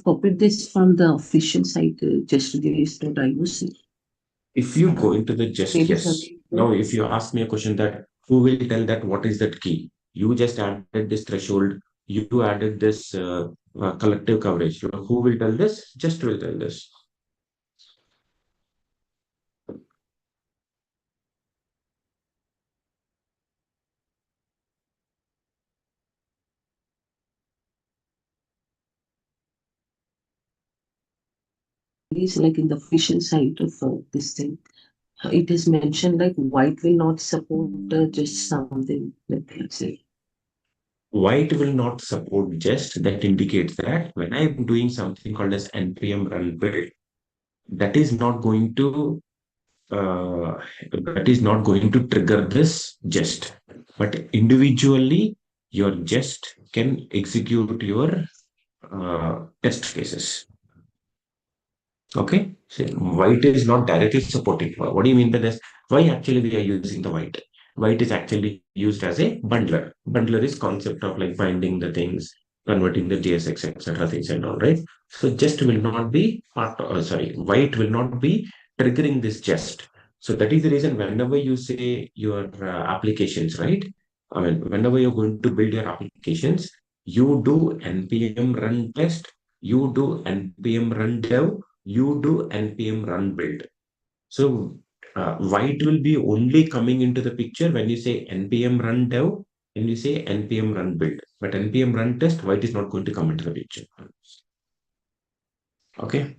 copied this from the official site, justjs.ioc. If you go into the just There is yes, nothing now there. if you ask me a question that who will tell that what is that key? You just added this threshold, you added this collective coverage. Who will tell this? Just will tell this. It is like in the official site of this thing. It is mentioned like white will not support just something like let's say. White will not support just that indicates that when I'm doing something called as npm run build, that is not going to uh, trigger this jest, but individually your jest can execute your test cases. Okay, so white is not directly supporting. What do you mean by this? Why actually we are using the white? White is actually used as a bundler. Bundler is concept of like binding the things, converting the JSX, etc. things and all, right? So jest will not be part. Sorry, white will not be triggering this jest. So that is the reason whenever you say your applications, right? I mean, whenever you're going to build your applications, you do npm run test, you do npm run dev, you do npm run build. So white will be only coming into the picture when you say npm run dev and you say npm run build. But npm run test, white is not going to come into the picture. Okay.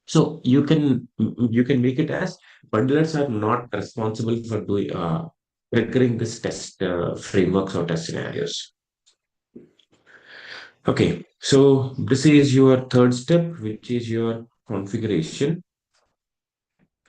So you can make it as bundlers are not responsible for doing triggering this test frameworks or test scenarios. Okay, so this is your third step, which is your configuration.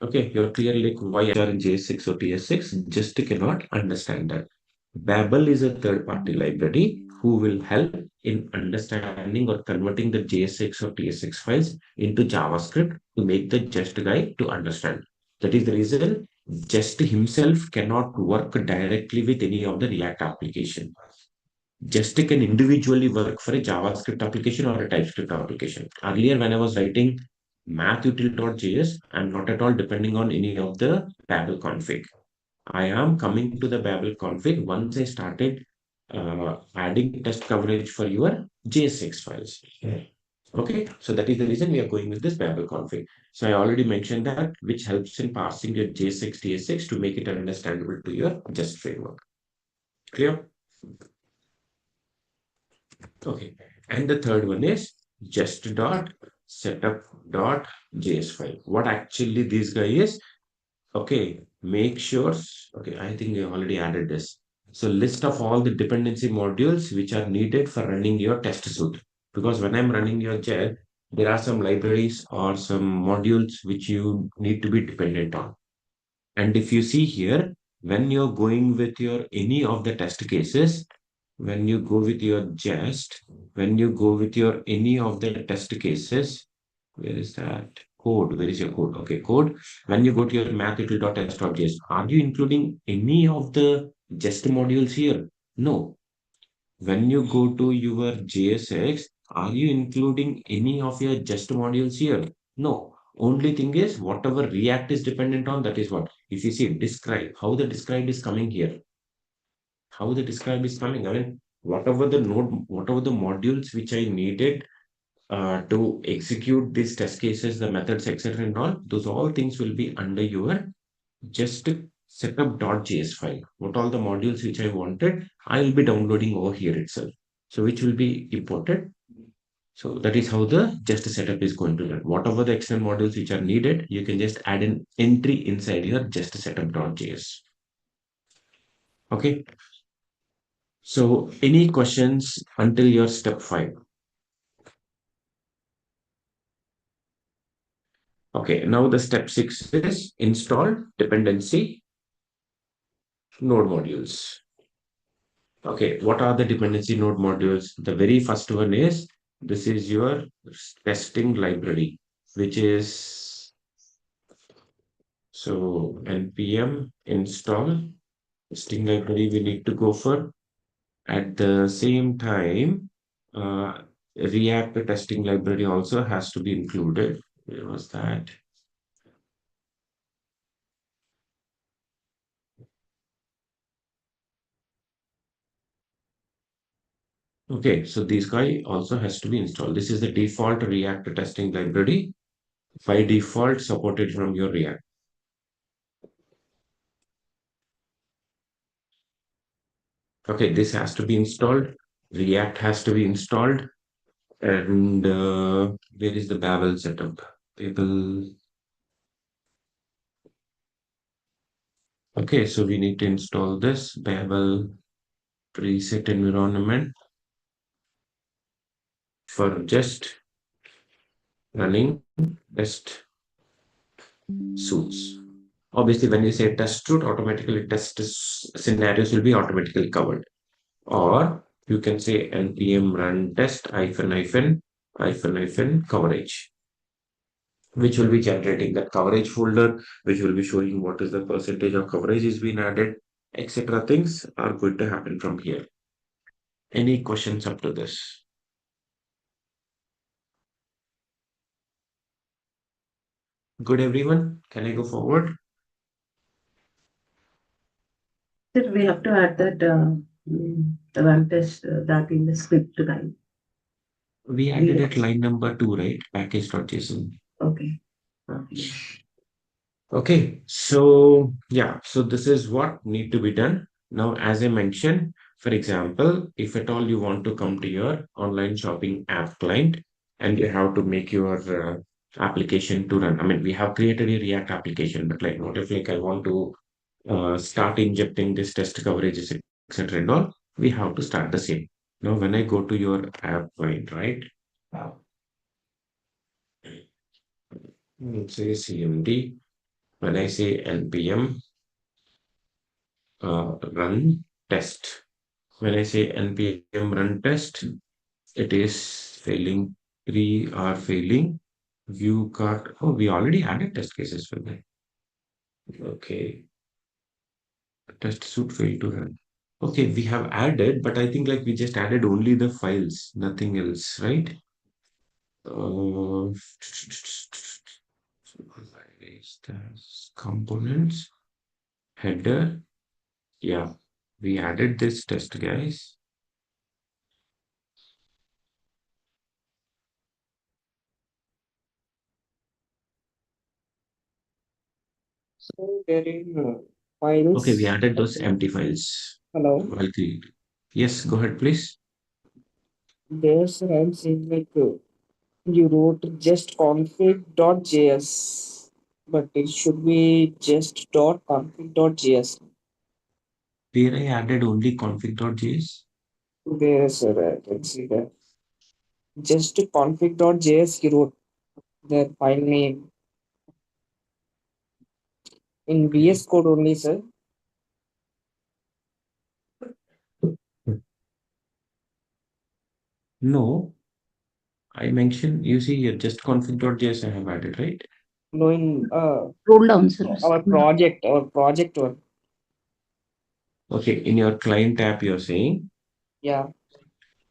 Okay, you're clear like why are in JS6 or TS6, just cannot understand that. Babel is a third-party library who will help in understanding or converting the JS6 or TS6 files into JavaScript to make the Jest guy to understand. That is the reason Jest himself cannot work directly with any of the React application. Just can individually work for a JavaScript application or a TypeScript application. Earlier, when I was writing mathUtil.js, I'm not at all depending on any of the Babel config. I am coming to the Babel config once I started adding test coverage for your JSX files. Okay, so that is the reason we are going with this Babel config. So I already mentioned that, which helps in parsing your JSX, TSX to make it understandable to your Jest framework. Clear? Okay. And the third one is just.setup.js file. What actually this guy is? Okay, make sure. Okay, I think you already added this. So list of all the dependency modules which are needed for running your test suite. Because when I'm running your jet, there are some libraries or some modules which you need to be dependent on. And if you see here, when you're going with your any of the test cases, when you go with your jest, when you go with your any of the test cases, where is that code? Where is your code? Okay, code. When you go to your mathUtil.test.js, are you including any of the jest modules here? No. When you go to your JSX, are you including any of your just modules here? No. Only thing is whatever React is dependent on, that is what. If you see describe, how the describe is coming here, how the describe is coming. I mean, whatever the node, whatever the modules which I needed to execute these test cases, the methods, etc. and all, those all things will be under your just setup.js file. What all the modules which I wanted, I will be downloading over here itself. So which will be imported. So that is how the just setup is going to run. Whatever the external modules which are needed, you can just add an entry inside your just setup.js. Okay. So any questions until your step 5? Okay, now the step 6 is install dependency node modules. Okay, what are the dependency node modules? The very first one is this is your testing library, which is so npm install testing library we need to go for. At the same time, uh, React testing library also has to be included. Where was that? Okay, so this guy also has to be installed. This is the default React testing library by default supported from your React. Okay, this has to be installed. React has to be installed. And where is the Babel setup? Babel. Okay, so we need to install this Babel preset environment for just running test suits. Obviously, when you say test suite, automatically scenarios will be automatically covered. Or you can say npm run test hyphen coverage, which will be generating that coverage folder, which will be showing what is the percentage of coverage is being added, etc. Things are going to happen from here. Any questions up to this? Good, everyone. Can I go forward? Sir, we have to add that run test that in the script guide. We added at line number 2, right? Package.json. Okay. Yeah. Okay, so yeah, so this is what need to be done. Now, as I mentioned, for example, if at all you want to come to your online shopping app client and you have to make your application to run. I mean, we have created a React application, but like, what if like I want to start injecting this test coverages, etc. and all, we have to start the same. Now, when I go to your app client, right? Let's say CMD. When I say npm run test. When I say npm run test, it is failing. Three are failing. View card. Oh, we already added test cases for that. Okay. Test suite failed to run. Okay, we have added, but I think like we just added only the files, nothing else, right? Uh, components, header. Yeah, we added this test, guys. So there is Okay, we files. added those empty files. Hello. Well, yes, go ahead, please. There's I'm saying like you wrote just config.js, but it should be just .config.js. Here I added only config.js. There's I can see that. Just config.js you wrote the file name in Okay. VS Code only, sir. No, I mentioned, you see here, just config.js I have added, right? No, in Roll down, sir. our project one. Okay, in your client app, you're saying, Yeah,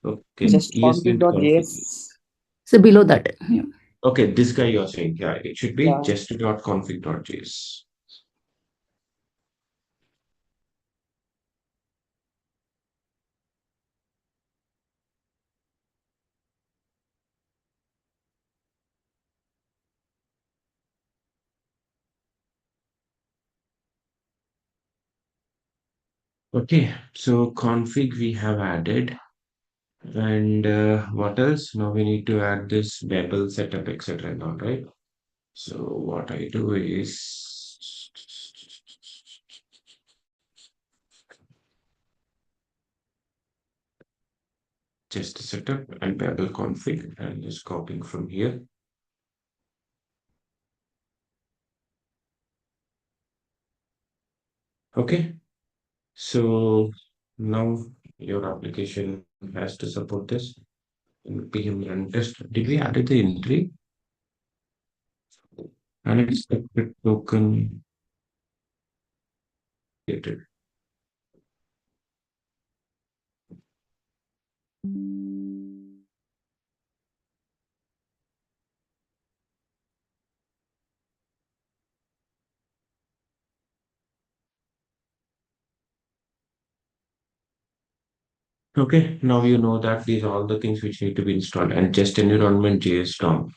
okay, just ESLint config. config.js. So below that. Yeah. Okay, this guy you're saying, yeah, it should be Yeah. just.config.js. Okay, so config we have added. And what else? Now we need to add this Babel setup, etc. and all, right? So what I do is just setup and Babel config and just copying from here. Okay, so now your application has to support this npm run test. Did we add the entry? Unexpected token created. Okay, now you know that these are all the things which need to be installed, and just environment JS DOM.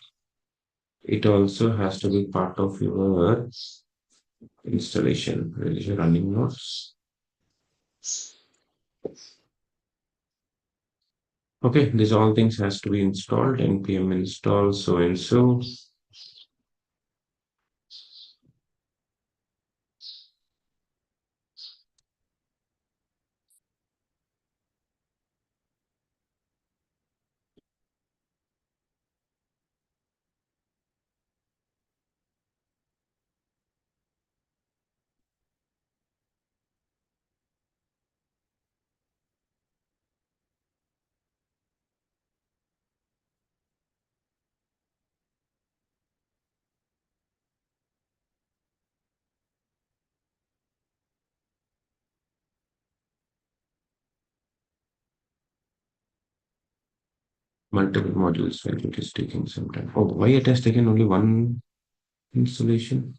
It also has to be part of your installation. Where is your running notes? Okay, these all things has to be installed. npm install so and so. Multiple modules, right? It is taking some time. Oh, why it has taken only one installation?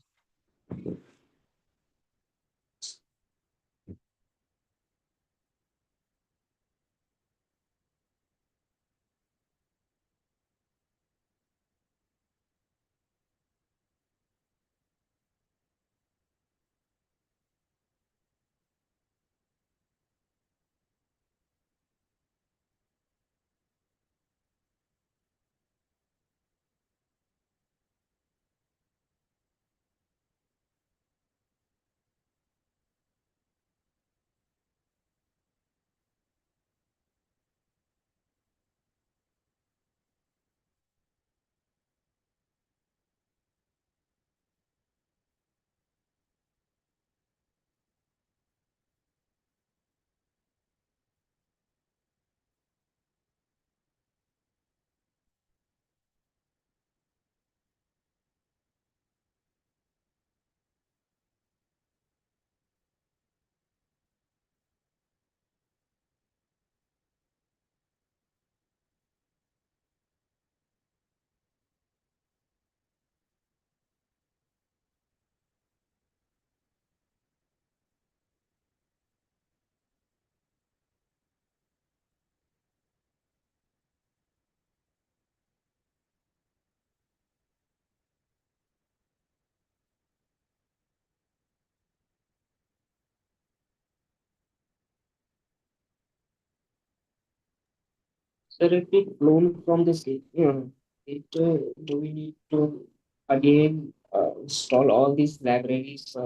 Sir, if we clone from the system, do we need to again install all these libraries?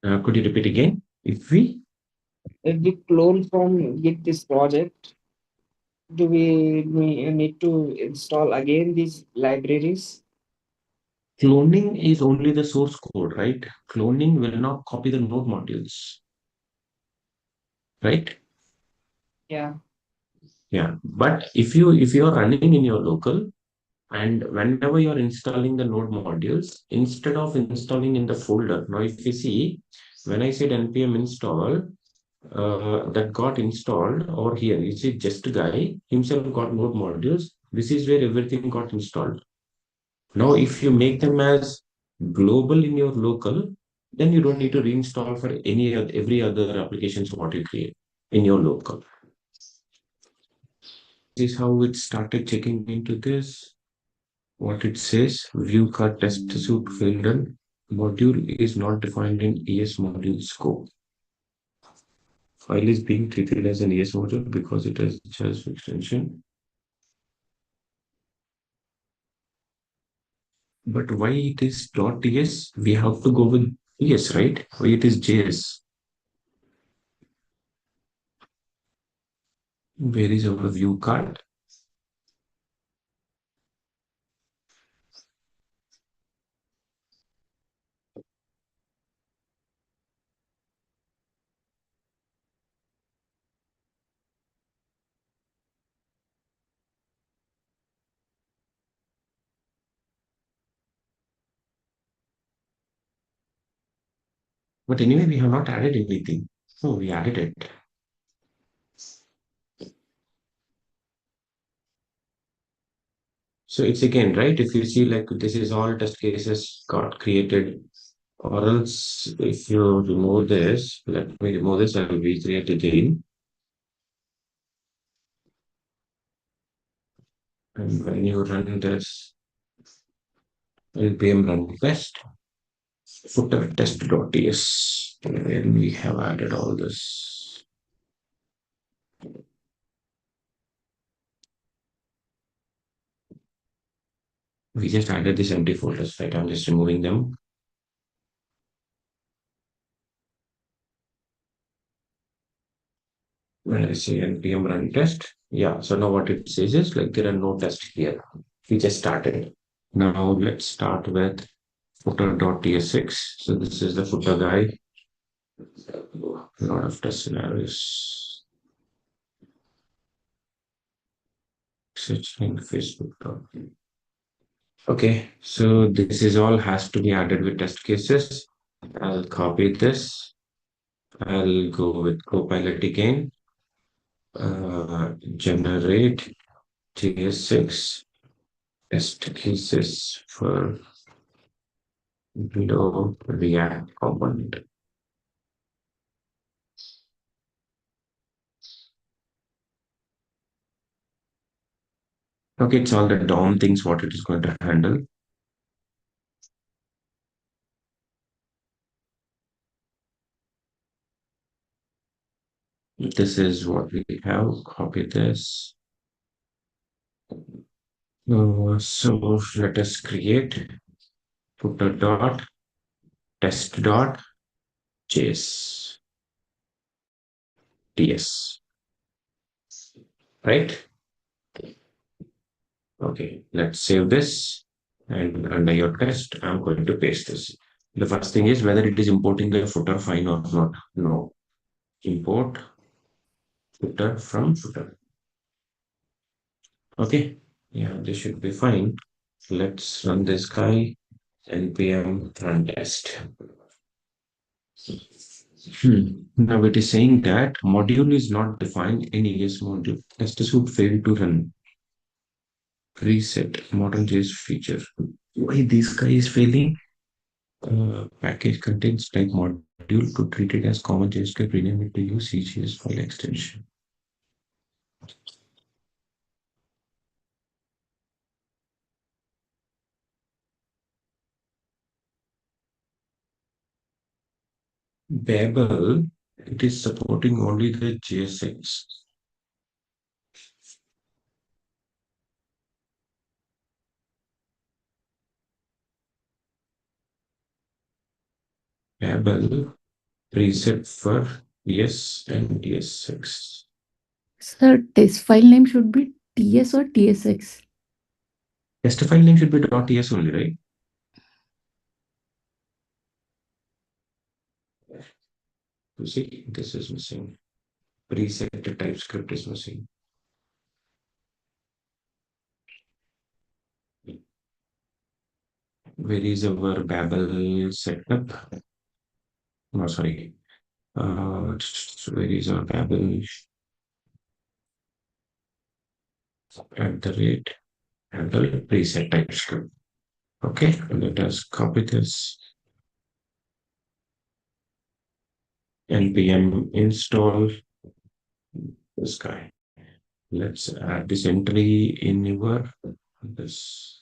Could you repeat again? If we If we clone from Git this project, do we need to install again these libraries? cloning is only the source code, right? Cloning will not copy the node modules, right? Yeah. Yeah. But if you are running in your local, and whenever you're installing the node modules, instead of installing in the folder, now if you see, when I said npm install, that got installed over here. You see, just guy himself got node modules. This is where everything got installed. Now, if you make them as global in your local, then you don't need to reinstall for every other applications what you create in your local. This is how it started checking into this. What it says, view card test suite failed and module is not defined in ES module scope. File is being treated as an ES module because it has just extension. But why it is .ts? We have to go with ES, right? Why it is JS? Where is our view card? But anyway, we have not added anything. No, we added it. So it's again, right? If you see like this is all test cases got created, or else if you remove this, let me remove this, I will recreate again. And when you run this npm run request, footer test.ts, where we have added all this. We just added these empty folders, right? I'm just removing them. When I say npm run test, yeah, so now what it says is like there are no tests here. We just started. Now let's start with footer.ts6. So this is the footer guy. A lot of test scenarios. Searching Facebook. Okay, so this is all has to be added with test cases. I'll copy this. I'll go with Copilot again. Generate JS6 test cases for below React component. Okay, it's all the DOM things what it is going to handle. This is what we have. Copy this. So let us create footer dot test dot js ts, right? Okay, let's save this, and under your test, I'm going to paste this. The first thing is whether it is importing the footer file or not. No, import footer from footer. Okay, yeah, this should be fine. Let's run this guy npm run test. Now it is saying that module is not defined in ES module. Test would fail to run. Reset modern JS feature. Why this guy is failing? Package contains type module to treat it as common JavaScript, rename it to use CGS file extension. Babel, it is supporting only the JSX. Babel preset for ES and ES6. Sir, test file name should be TS or TSX. Test file name should be .ts only, right? You see, this is missing. Preset TypeScript is missing. Where is our Babel setup? No, sorry. Where is our Babel at the rate handle preset TypeScript? Okay, let us copy this. npm install this guy. Let's add this entry in your this.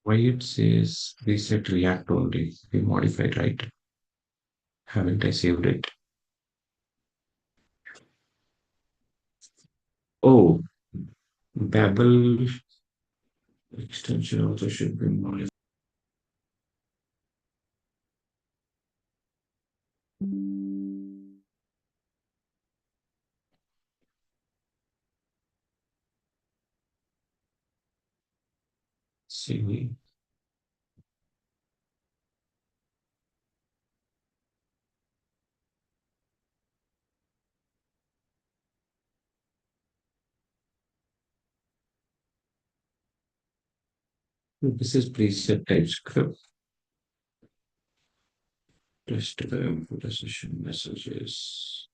Why it says reset React only? We modified, right? Haven't I saved it? Oh, Babel extension also should be modified. See, this is preset TypeScript. Test the session messages.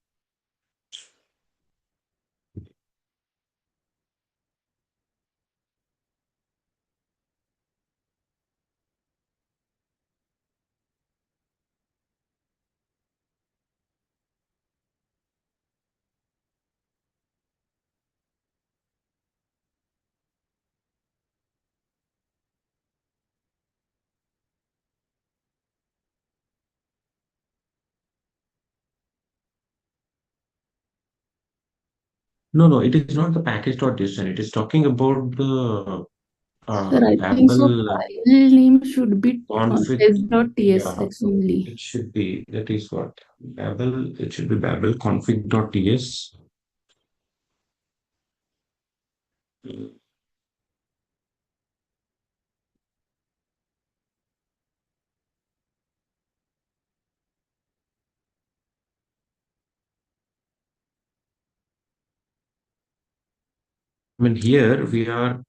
No, it is not the package.json. It is talking about the Sir, I think so. Babel File name should be config. Yeah, test.tsx only. it should be. That is what Babel. It should be Babel config.ts. I mean, here we are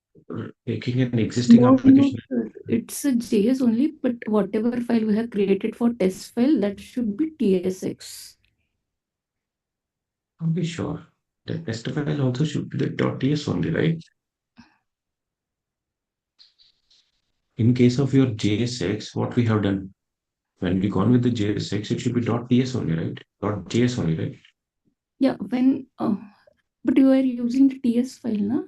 taking an existing No, application. sir. It's a JS only, but whatever file we have created for test file, that should be TSX. I'll be sure. The test file also should be the .ts only, right? In case of your JSX, what we have done when we gone with the JSX, it should be .ts only, right? .js only, right? Yeah, but you are using the TS file, na?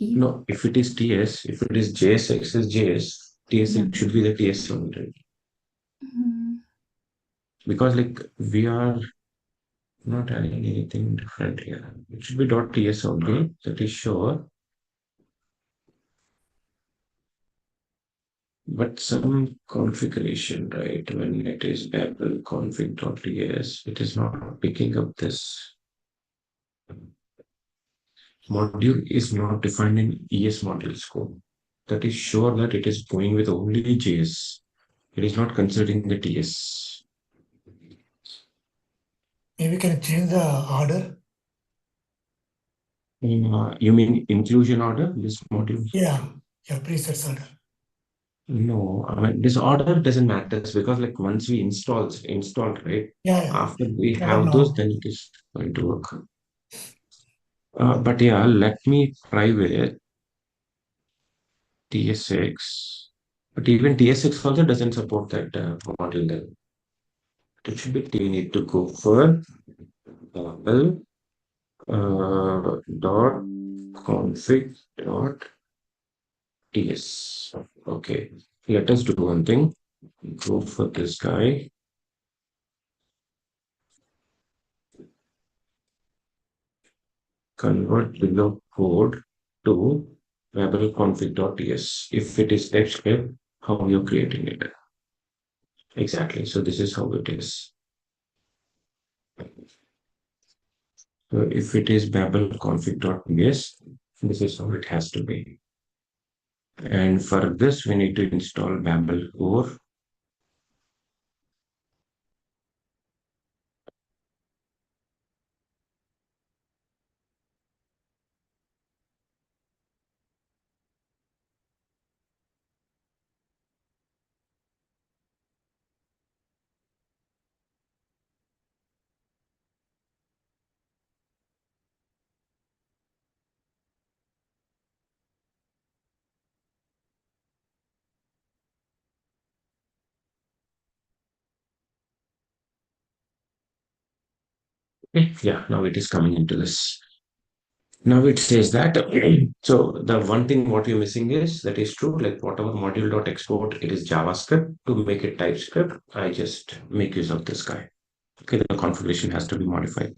No, if it is TS, if it is JSX is JS, TS Yeah. it should be the TS only, right? Mm, Because like we are not adding anything different here. It should be .ts only, that is sure. But some configuration, right? When it is Babel config.ts, it is not picking up this module is not defined in ES module scope. That is sure that it is going with only JS. It is not considering the TS. Maybe can change the order. You mean inclusion order, this module? Yeah, presets order. No, I mean this order doesn't matter because like once we install, right? Yeah. After we I have know. those, then it is going to work. But yeah, let me try with TSX. But even TSX also doesn't support that module then. It should be we need to go for Babel dot config dot ts. Okay, let us do one thing. Go for this guy. Convert below code to Babel config.ts. If it is TypeScript, how you're creating it. Exactly. So this is how it is. So if it is Babel config.ts, this is how it has to be. And for this, we need to install Babel core. Okay, yeah, now it is coming into this. Now it says that, so the one thing what you're missing is, that is true, like whatever module.export, it is JavaScript. To make it TypeScript, I just make use of this guy. Okay, the configuration has to be modified.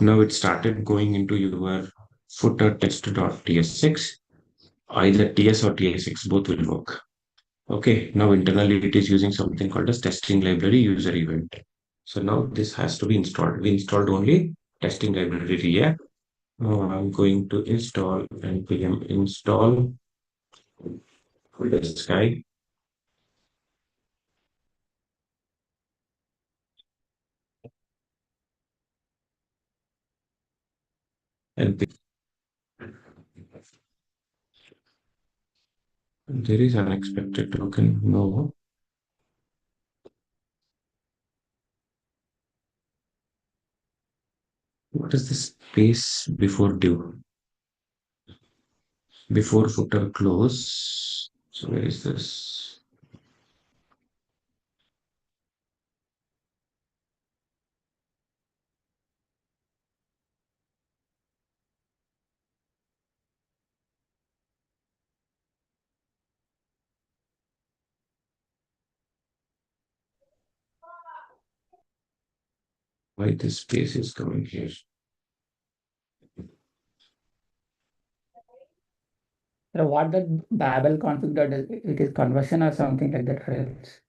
Now it started going into your footer test.tsx. Either TS or TSX, both will work. Okay, now internally it is using something called as testing library user event. So now this has to be installed. We installed only testing library React. I'm going to install npm install this guy. And there is unexpected token. No. what is the space before div? Before footer close. So where is this? Why this space is coming here? So what that Babel config dot is, it is conversion or something like that, or else?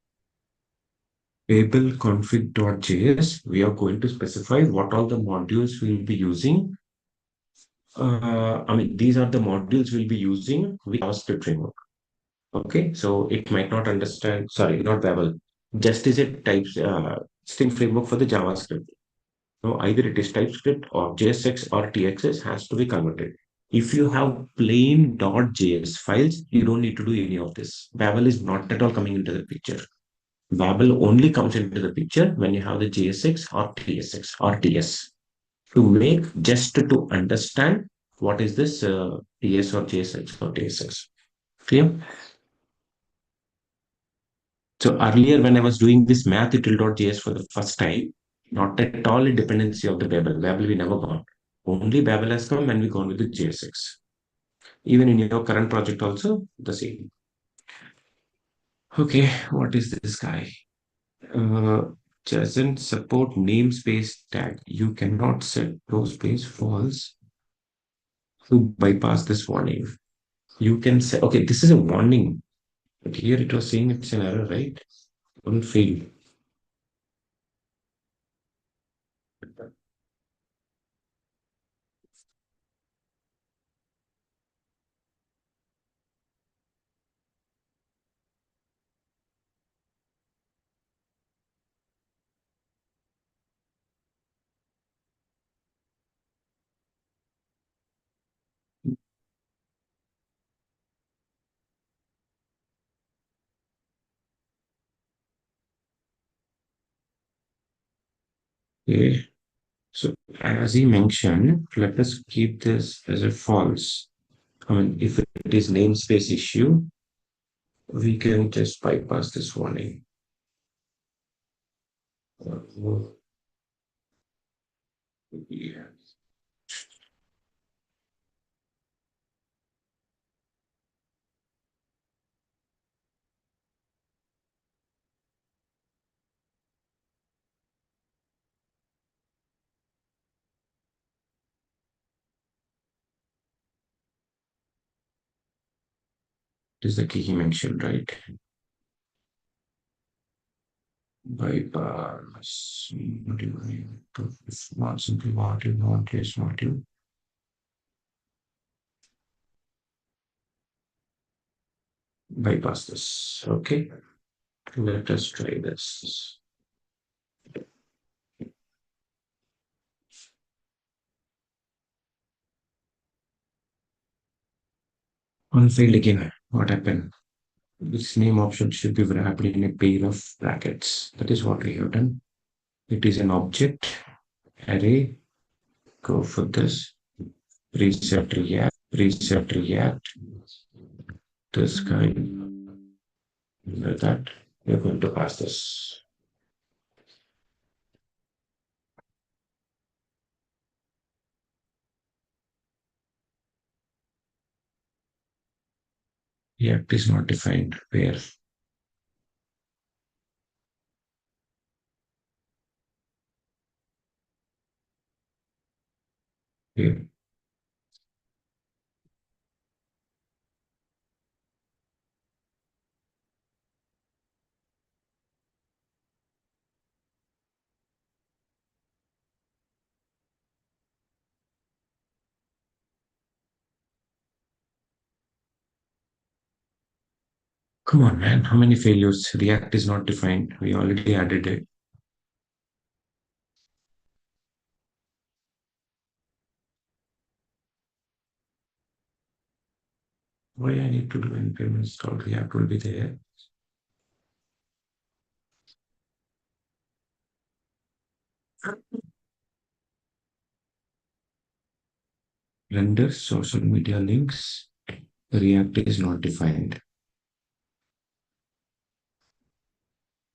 Babel config.js, we are going to specify what all the modules we'll be using. These are the modules we'll be using with JavaScript framework. Okay, so it might not understand, sorry, not Babel, just is a types string framework for the JavaScript. So either it is TypeScript or JSX or TXS has to be converted. If you have plain .js files, you don't need to do any of this. Babel is not at all coming into the picture. Babel only comes into the picture when you have the JSX or TSX or TS to make just to understand what is this TS or JSX or TSX. Clear? So earlier when I was doing this math.js for the first time, not at all a dependency of the Babel. Babel we never gone. Only Babel has come when we gone with the JSX. Even in your current project also the same. Okay, what is this guy? Uh, doesn't support namespace tag. You cannot set row space false to bypass this warning. You can say, okay, this is a warning. But here it was saying it's an error, right? Don't fail. Okay. So as he mentioned, let us keep this as a false. If it is namespace issue, we can just bypass this warning. Yeah. This is the key he mentioned, right? Bypass module, not simple module, not case module. Bypass this. Okay. Let us try this. Unfailed again. What happened? This name option should be wrapped in a pair of brackets. That is what we have done. It is an object array. Go for this. Preset React. This guy. Like that. We're going to pass this. React is not defined. Where? Here. Come on, man. How many failures? React is not defined. We already added it. Why I need to do npm install React will be there. Render social media links. React is not defined.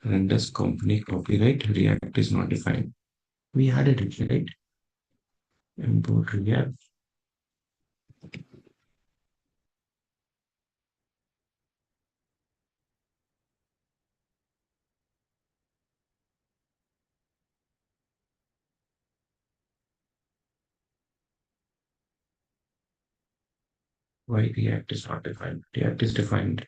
Renders company copyright. React is not defined. We added it, right? Import React. Why React is not defined? React is defined.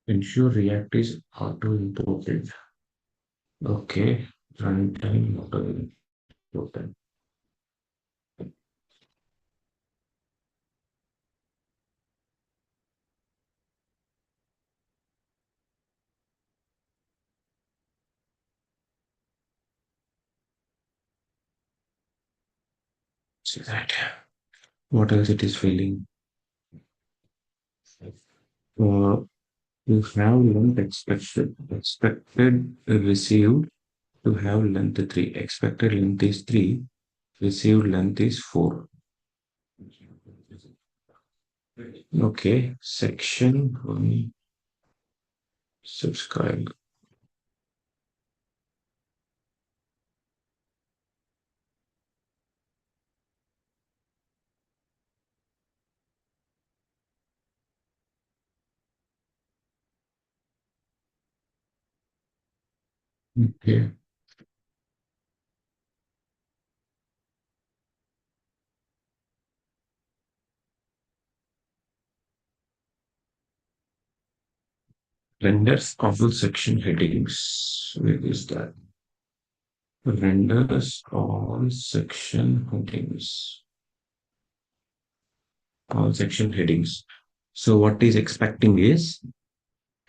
Ensure React is auto imported. Okay, runtime auto imported. See that. What else it is failing? You have length expected received to have length 3. Expected length is 3, received length is 4. Okay, section subscribe. Okay. Renders all section headings. Where is that? Renders all section headings. All section headings. So what is expecting is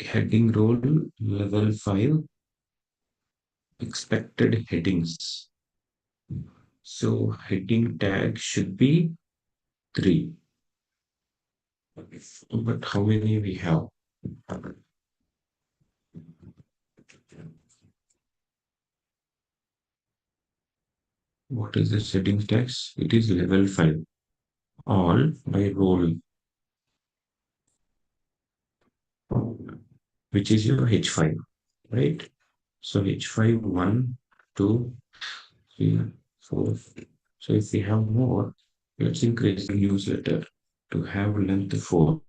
heading role level 5 expected headings. So heading tag should be 3. But how many we have? What is the heading text? It is level 5. All by role, which is your H5, right? So H5, 1, 2, 3, 4. So if we have more, let's increase the newsletter to have length 4.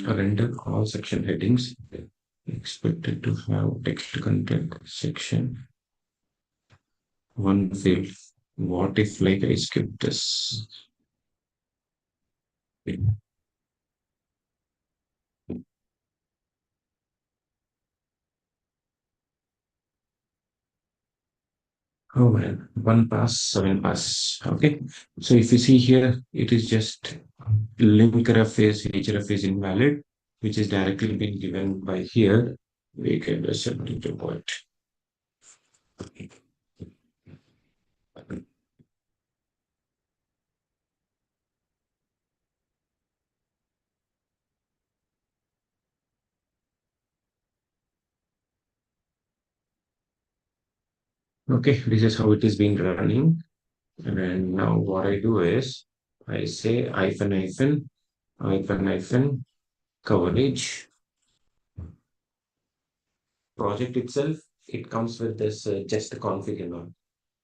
Render all section headings expected to have text content section 1 field. What if like I skip this? Oh man, 1 pass, 7 pass. Okay. So if you see here, it is just link ref is href is invalid, which is directly being given by here. We can just set it to point. Okay, this is how it is being running. And now what I do is I say hyphen hyphen hyphen hyphen coverage project itself. It comes with this just config and all.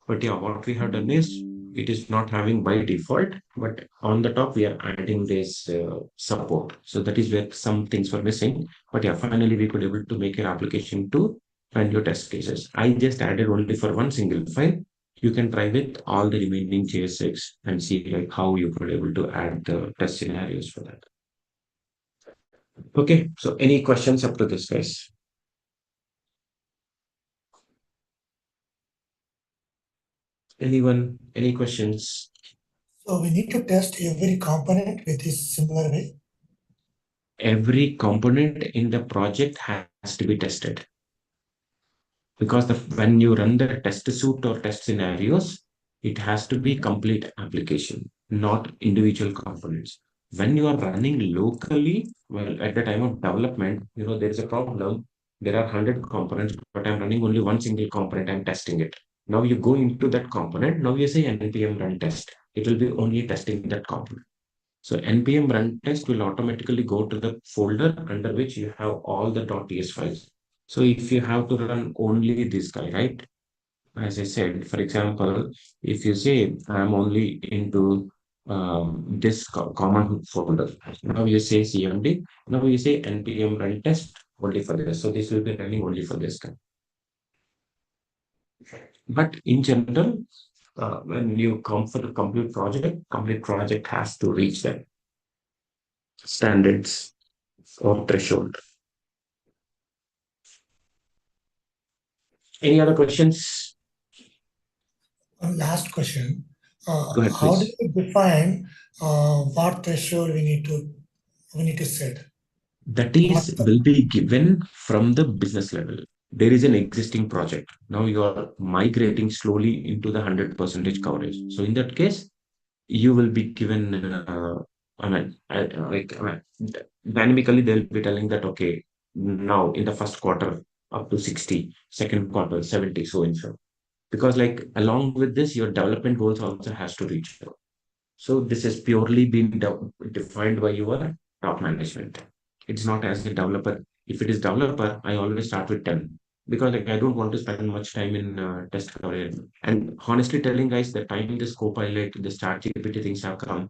But yeah, what we have done is it is not having by default, but on the top we are adding this support. So that is where some things were missing. But yeah, finally we could able to make an application to and your test cases. I just added only for one single file. You can try with all the remaining JSX and see like how you could able to add the test scenarios for that. Okay, so any questions up to this, guys? Anyone? Any questions? So we need to test every component with this similar way. Every component in the project has to be tested because when you run the test suite or test scenarios, it has to be complete application, not individual components. When you are running locally, well, at the time of development, there is a problem. There are 100 components, but I'm running only one single component. I'm testing it. Now you go into that component. Now you say npm run test. It will be only testing that component. So npm run test will automatically go to the folder under which you have all the .ts files. So if you have to run only this guy, right? As I said, for example, if you say I'm only into this common folder, now you say cmd, now you say npm run test only for this. So this will be running only for this guy. But in general, when you come for the complete project has to reach that standards or threshold. Any other questions? One last question. Go ahead, How do please. we define what threshold we need to set? That is will be given from the business level. There is an existing project. Now you are migrating slowly into the 100% coverage. So in that case, you will be given, dynamically they'll be telling that, okay, now in the first quarter up to 60, second quarter 70, so and so. Because like along with this, your development goals also has to reach. So this has purely been defined by your top management. It's not as a developer. If it is developer, I always start with 10 because like, I don't want to spend much time in test coverage. And honestly telling guys, the time this Copilot, the start GPT things have come,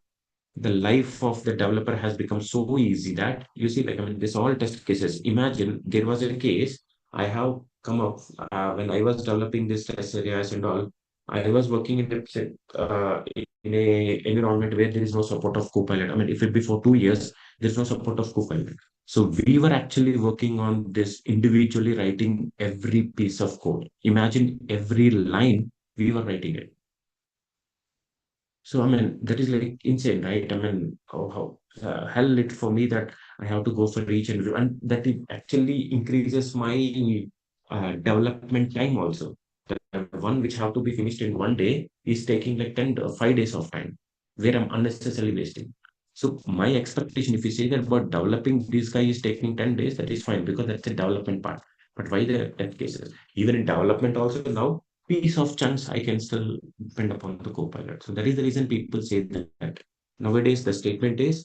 the life of the developer has become so easy that you see, like, I mean, this all test cases. Imagine there was a case I have come up when I was developing this test areas and all. I was working in a environment where there is no support of Copilot. I mean, if it before 2 years, there's no support of Copilot. So we were actually working on this individually writing every piece of code. Imagine every line we were writing it. So, I mean, that is like insane, right? I mean, how hell it for me that I have to go for each and that it actually increases my development time also. The one which have to be finished in 1 day is taking like 5 days of time, where I'm unnecessarily wasting. So my expectation, if you say that about developing this guy is taking 10 days, that is fine because that's the development part. But why the test cases? Even in development also now, piece of chunks I can still depend upon the Copilot. So that is the reason people say that nowadays the statement is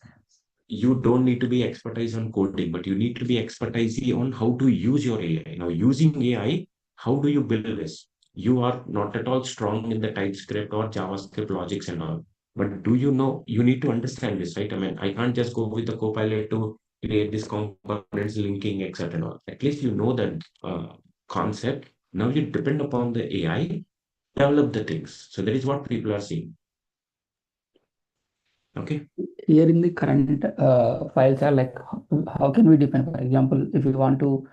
you don't need to be expertise on coding, but you need to be expertise on how to use your AI. Now, using AI, how do you build this? You are not at all strong in the TypeScript or JavaScript logics and all. But do you know you need to understand this, right? I mean, I can't just go with the Copilot to create this components linking, etc. and all. At least you know that concept. Now you depend upon the AI, develop the things. So that is what people are seeing. Okay. Here in the current files are like, how can we define? For example, if you want to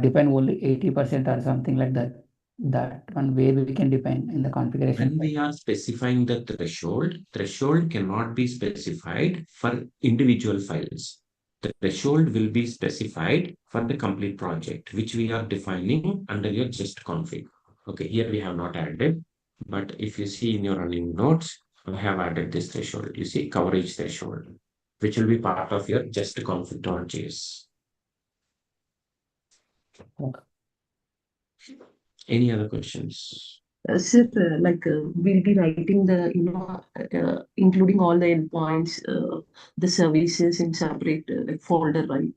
define only 80% or something like that, that one way we can define in the configuration. When we are specifying the threshold cannot be specified for individual files. The threshold will be specified for the complete project, which we are defining under your just config. Okay, here we have not added, but if you see in your running notes, I have added this threshold. You see coverage threshold, which will be part of your just config.js. Okay. Any other questions? Sir, we'll be writing the, including all the endpoints, the services in separate like folder, right?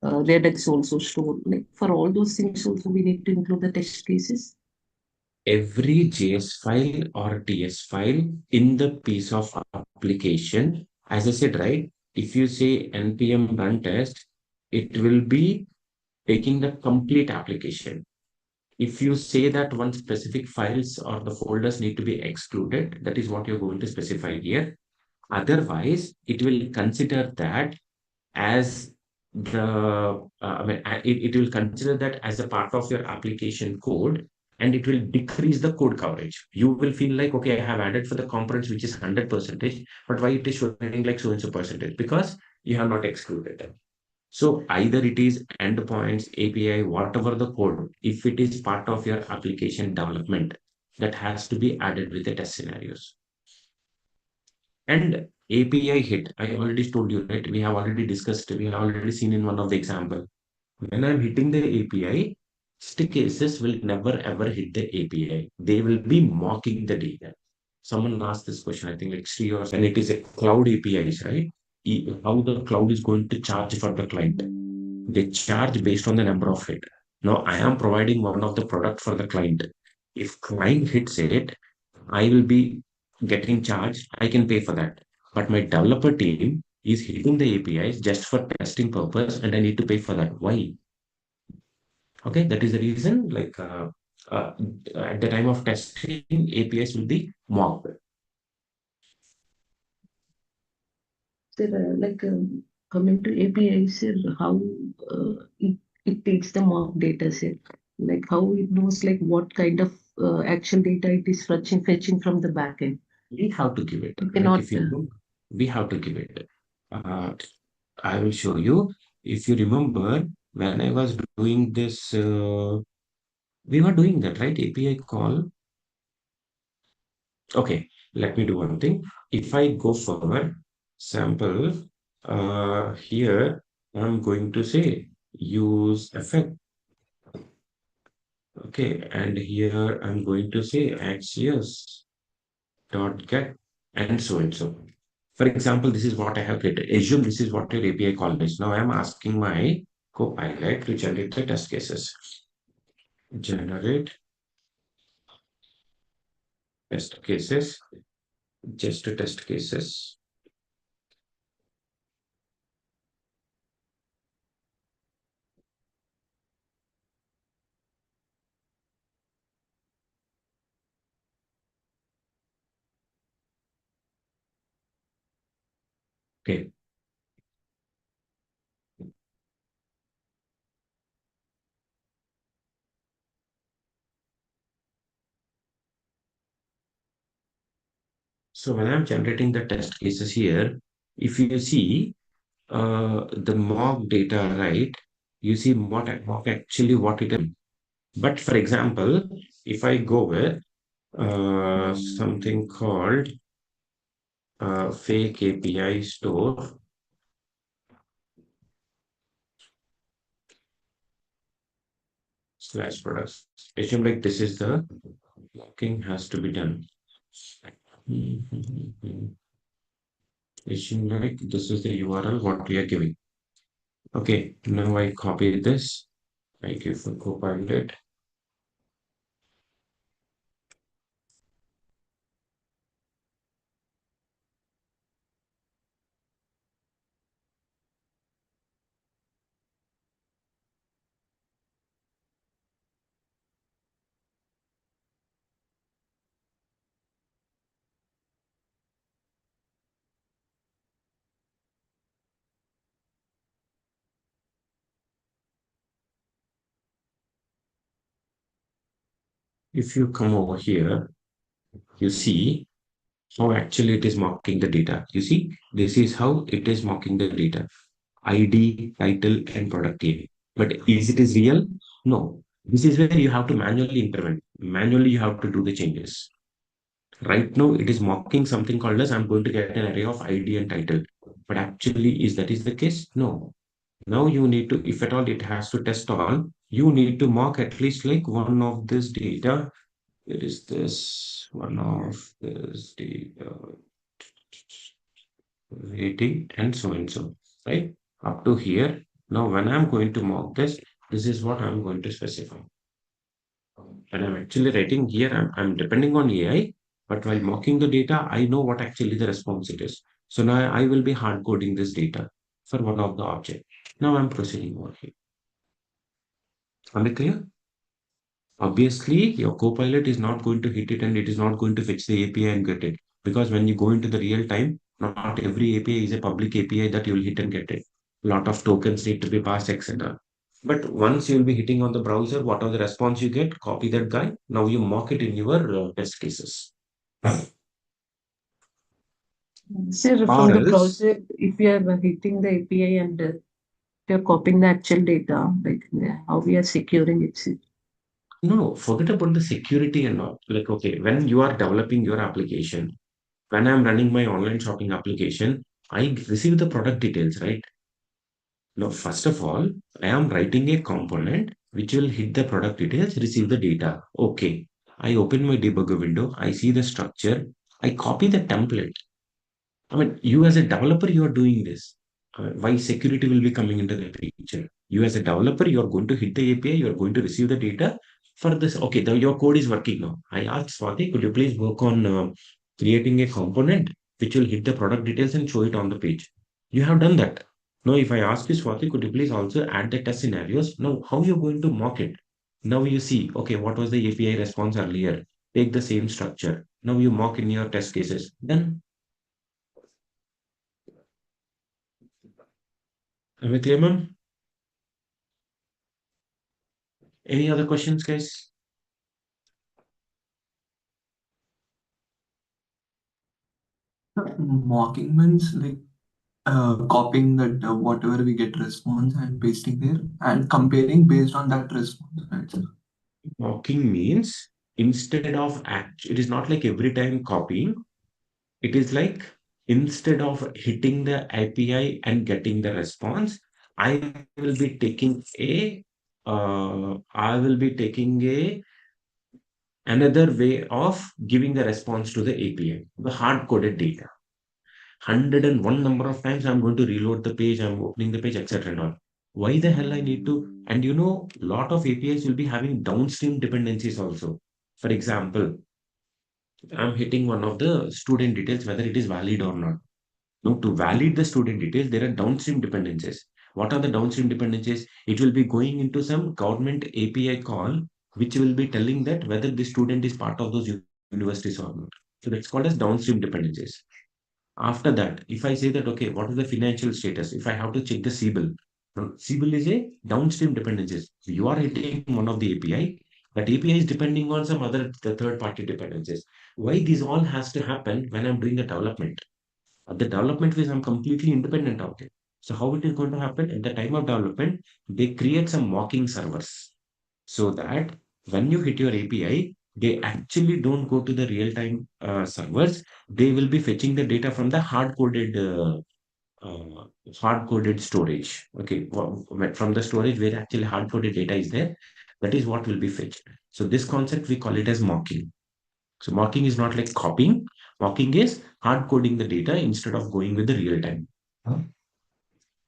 Redux also stored. Like for all those things also we need to include the test cases. Every JS file or TS file in the piece of application, as I said, right? If you say npm run test, it will be taking the complete application. If you say that one specific files or the folders need to be excluded, that is what you're going to specify here. Otherwise, it will consider that as it will consider that as a part of your application code, and it will decrease the code coverage. You will feel like, okay, I have added for the components which is 100%, but why it is showing like so and so percentage? Because you have not excluded them. So either it is endpoints, API, whatever the code, if it is part of your application development, that has to be added with the test scenarios. And API hit, I already told you, right? We have already discussed, we have already seen in one of the example. When I'm hitting the API, stick cases will never ever hit the API. They will be mocking the data. Someone asked this question, I think like Sri, or when it is a cloud APIs, right? How the cloud is going to charge for the client. They charge based on the number of hit. Now I am providing one of the product for the client. If client hits it, I will be getting charged. I can pay for that. But my developer team is hitting the APIs just for testing purpose, and I need to pay for that. Why? Okay, that is the reason. Uh, at the time of testing, APIs will be mocked. Sir, coming to API, sir, how it takes the mock data, sir, like how it knows like what kind of action data it is fetching from the backend. We have to give it. You Like cannot. if you look, we have to give it. Uh, I will show you. If you remember, when I was doing this, we were doing that, right? API call. Okay, let me do one thing. If I go forward, sample, here, I'm going to say use effect. Okay, and here I'm going to say axios dot get and so and so. For example, this is what I have created. Assume this is what your API call is. Now I'm asking my Copilot to generate the test cases. Generate test cases, just to test cases. Okay. So when I'm generating the test cases here, if you see the mock data, right, you see what actually what it is. But for example, if I go with something called fake API store, slash products. Assume like this is the mocking has to be done. Assume like this is the URL what we are giving. Okay, now I copy this. I give for Copilot. If you come over here, you see how actually it is mocking the data. You see, this is how it is mocking the data. ID, title, and product name. But is it is real? No. This is where you have to manually intervene. Manually, you have to do the changes. Right now, it is mocking something called as I'm going to get an array of ID and title. But actually, is that is the case? No. Now you need to, if at all it has to test all, you need to mock at least like one of this data. It is this one of this data rating and so, right? Up to here. Now, when I'm going to mock this, this is what I'm going to specify. When I'm actually writing here, I'm depending on AI, but while mocking the data, I know what actually the response it is. So now I will be hard coding this data for one of the object. Now I'm proceeding over here. Am I clear? Obviously, your Copilot is not going to hit it and it is not going to fetch the API and get it. Because when you go into the real time, not every API is a public API that you will hit and get it. A lot of tokens need to be passed, etc. But once you'll be hitting on the browser, what are the response you get? Copy that guy. Now you mock it in your test cases. Sir, Or from the else, browser, if you are hitting the API and you're copying the actual data, like how we are securing it, sir? no, forget about the security and all. Like, okay, when you are developing your application, when I'm running my online shopping application, I receive the product details, right? Now, first of all, I am writing a component which will hit the product details, receive the data. Okay. I open my debugger window, I see the structure, I copy the template. I mean, you as a developer, you are doing this. Why security will be coming into the picture? You as a developer, you are going to hit the API, you are going to receive the data for this. Okay, your code is working now. I asked Swati, could you please work on creating a component which will hit the product details and show it on the page? You have done that. Now, if I ask you, Swati, could you please also add the test scenarios? Now, how you going to mock it? Now you see, okay, what was the API response earlier? Take the same structure. Now you mock in your test cases. Then, am I clear, ma'am? Any other questions, guys? Mocking means like copying that whatever we get response and pasting there and comparing based on that response, right, sir? Mocking means instead of it is not like every time copying. It is like instead of hitting the API and getting the response, I will be taking I will be taking another way of giving the response to the API, the hard coded data. 101 number of times I'm going to reload the page, I'm opening the page, etc. and all. Why the hell I need to? And lot of APIs will be having downstream dependencies also. For example, I'm hitting one of the student details, whether it is valid or not. Now, to validate the student details, there are downstream dependencies. What are the downstream dependencies? It will be going into some government API call, which will be telling that whether the student is part of those universities or not. So that's called as downstream dependencies. After that, if I say that, okay, what is the financial status? If I have to check the CBIL, now, CBIL is a downstream dependencies. So you are hitting one of the API, that API is depending on some other the third party dependencies. Why this all has to happen when I'm doing the development? At the development phase, I'm completely independent of it. So how it is going to happen at the time of development, they create some mocking servers so that when you hit your API, they actually don't go to the real-time servers. They will be fetching the data from the uh, hard-coded storage. Okay, from the storage where actually hard-coded data is there, that is what will be fetched. So this concept we call it as mocking. So mocking is not like copying. Mocking is hard coding the data instead of going with the real time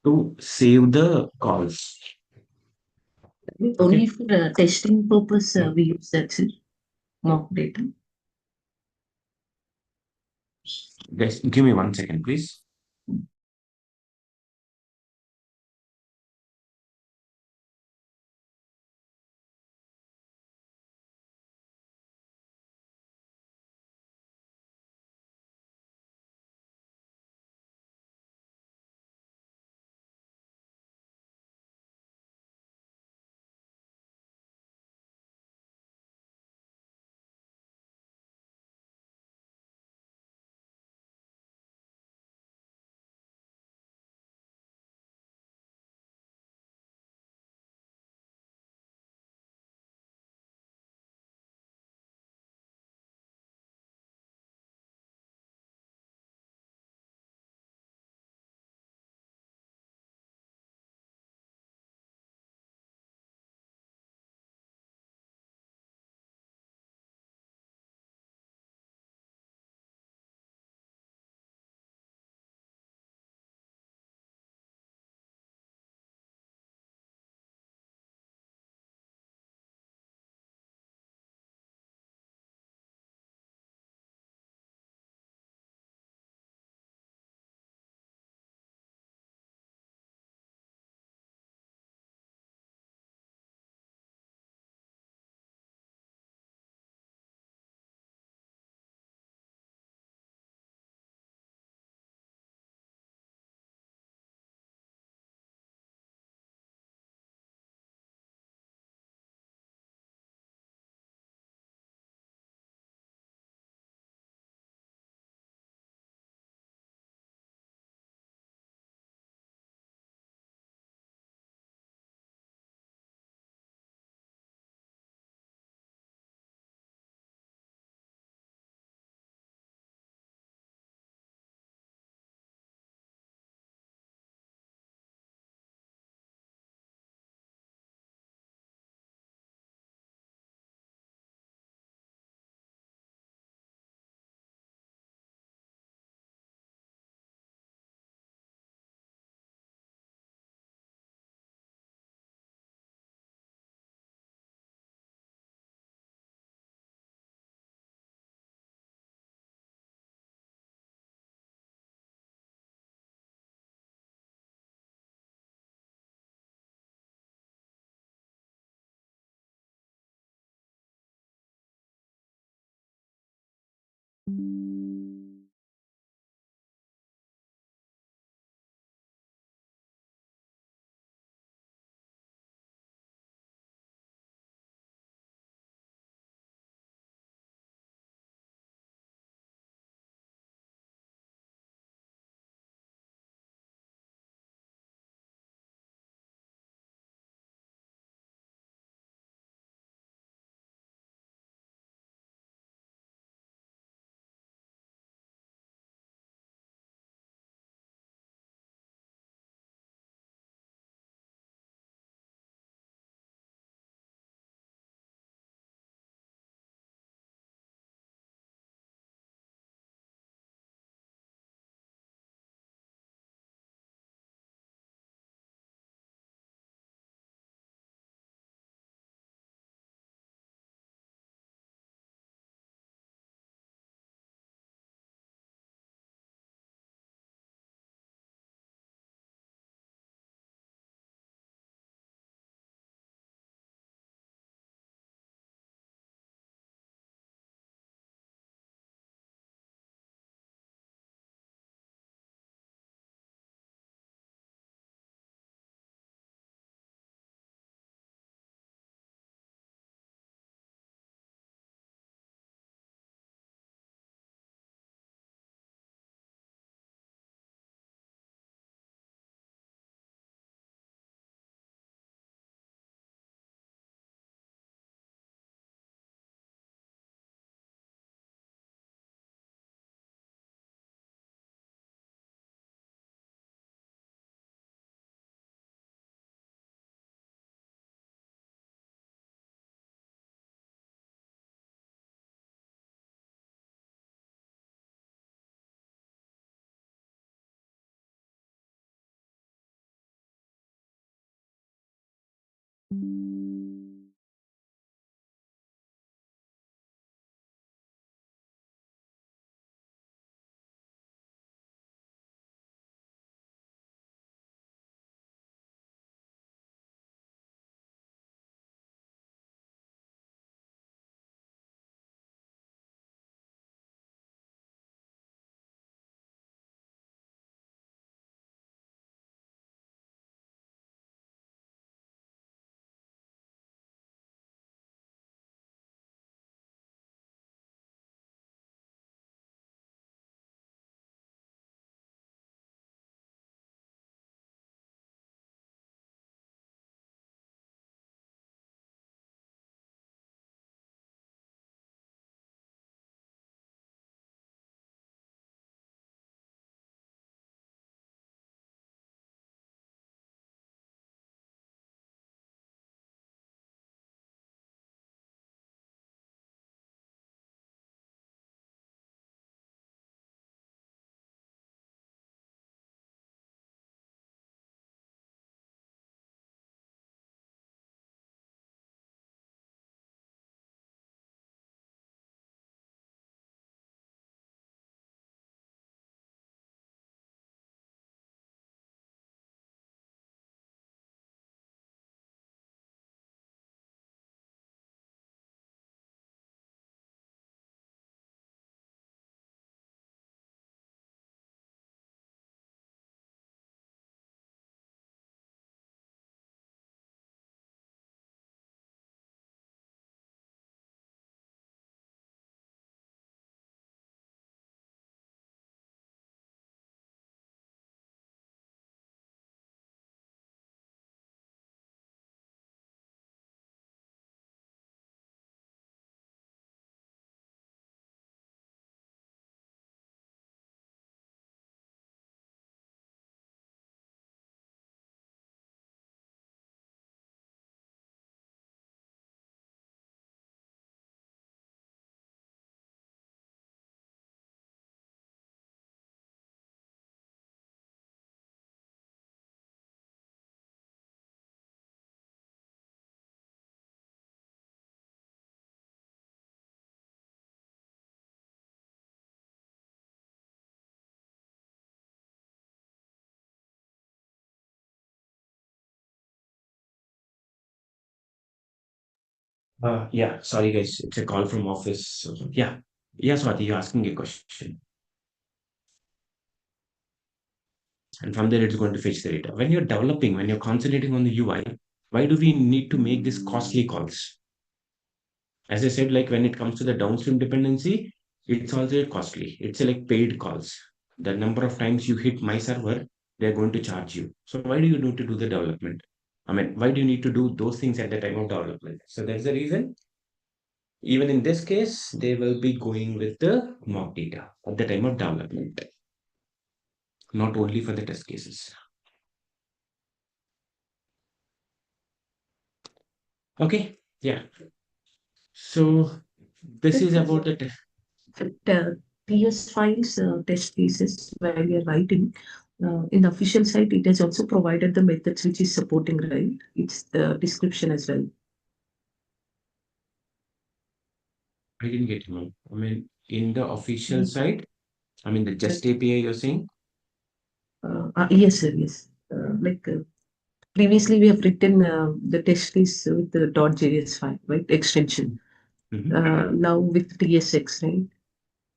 to save the calls. Only Okay, for testing purpose we use that, sir, mock data. guys, give me 1 second, please. Yeah, sorry guys, it's a call from office. Yeah, Swati, you're asking a question, and from there it's going to fetch the data. When you're developing, when you're concentrating on the UI, why do we need to make these costly calls? As I said, like when it comes to the downstream dependency, it's also costly. It's like paid calls. The number of times you hit my server, they're going to charge you. So why do you need to do the development? I mean, why do you need to do those things at the time of development? So that's the reason. Even in this case, they will be going with the mock data at the time of development, not only for the test cases. Okay, yeah. So this is about the test. TS files, test cases while you're writing. In the official site, it has also provided the methods which is supporting, right? It's the description as well. I didn't get you. I mean, in the official site, I mean the Jest API you're saying? Yes, sir. Yes. Previously, we have written the test case with the .js file, right? Extension. Now with TSX, right?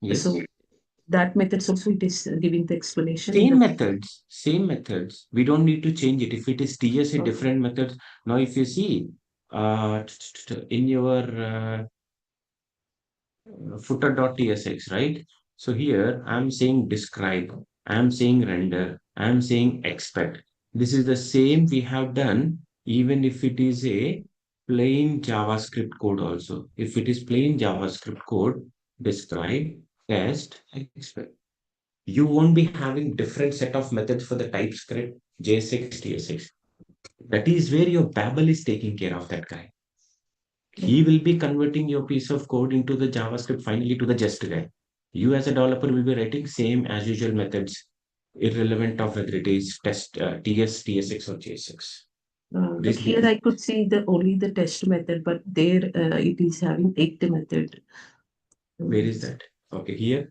Yes. So that methods also it is giving the explanation. Same methods, same methods. We don't need to change it. If it is TS, a Okay. different methods. Now, if you see in your footer.tsx, right? So here I'm saying describe, I'm saying render, I'm saying expect. This is the same we have done, even if it is a plain JavaScript code also. If it is plain JavaScript code, describe, test, expect. You won't be having different set of methods for the TypeScript, JSX, TSX. That is where your Babel is taking care of that guy. He will be converting your piece of code into the JavaScript finally to the Jest guy. You as a developer will be writing same as usual methods, irrelevant of whether it is test TS, TSX or JSX. But here I could see the only the test method, but there it is having 8 method. Where is that? Okay, here.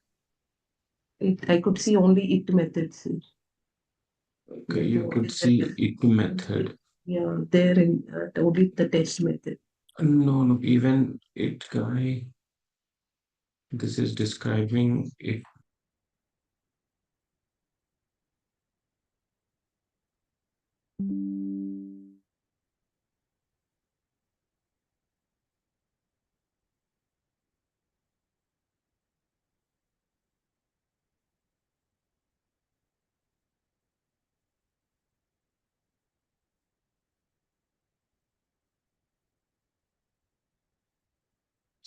I could see only it methods. Okay, you could see it method. Yeah, there in only the test method. No, even it guy. This is describing it.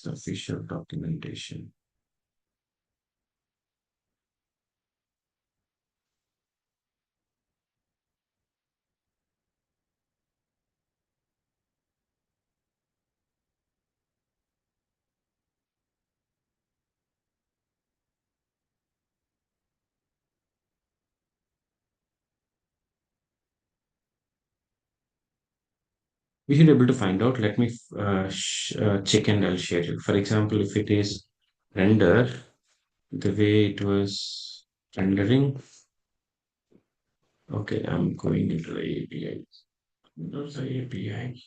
It's official documentation. We should be able to find out. Let me check and I'll share it. For example, if it is render, the way it was rendering. Okay, I'm going into the API. There's the API.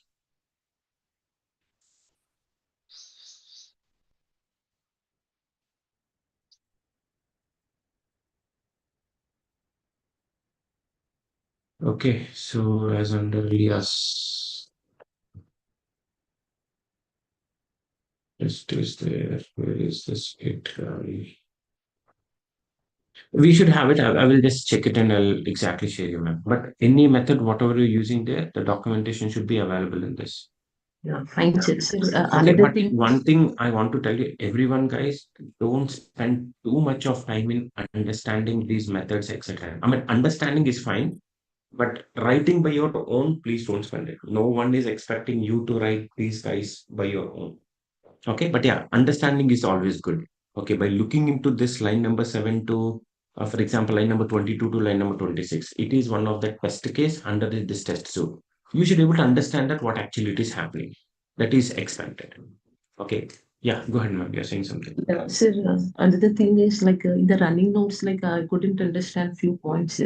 Okay, so as under Elias, is there. Where is this it? We should have it. I will just check it and I'll exactly share you, ma'am. But any method, whatever you're using there, the documentation should be available in this. Yeah, fine. Sir. Okay, Another but thing. one thing I want to tell you, everyone, guys, don't spend too much of time in understanding these methods, etc. I mean, understanding is fine, but writing by your own, please don't spend it. No one is expecting you to write these guys by your own. Okay, but yeah, understanding is always good. Okay, by looking into this line number 7 to, for example, line number 22 to line number 26, it is one of the test case under this test. So you should be able to understand that what actually it is happening. That is expected. Okay, yeah, go ahead, ma'am. You're saying something. Sir, another thing is in the running notes, I couldn't understand few points.